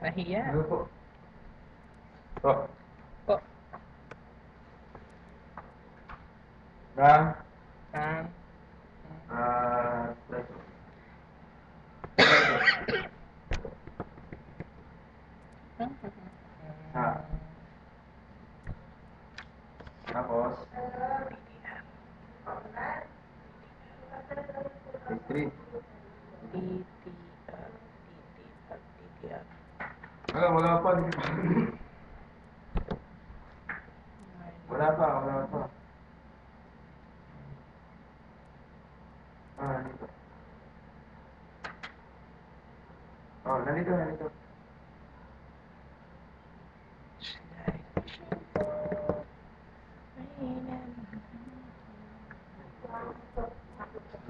Nahiya. Ano po? Po. Po. Ram. Ah. Preso. Tapos. Street. DTR. DTR. Wala pa. Wala pa. Nandito. Nandito.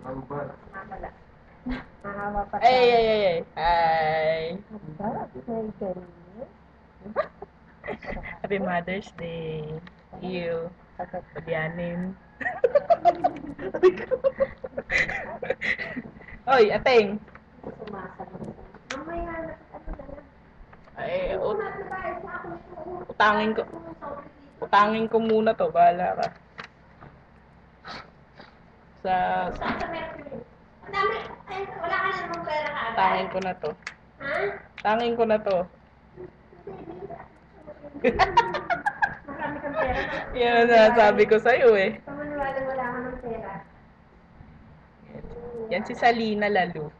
Ano ba? Mahawa pa Ay. Happy Mother's Day. You. Pabianin. Oy, ateng. Ay, utangin ko muna to. Bahala ka. Tangin ko na to. Tangin ko na to. Marami kang pera. Yan ang sinasabi ko sa'yo eh. Wala ka ng pera. Yan si Salina Lalu.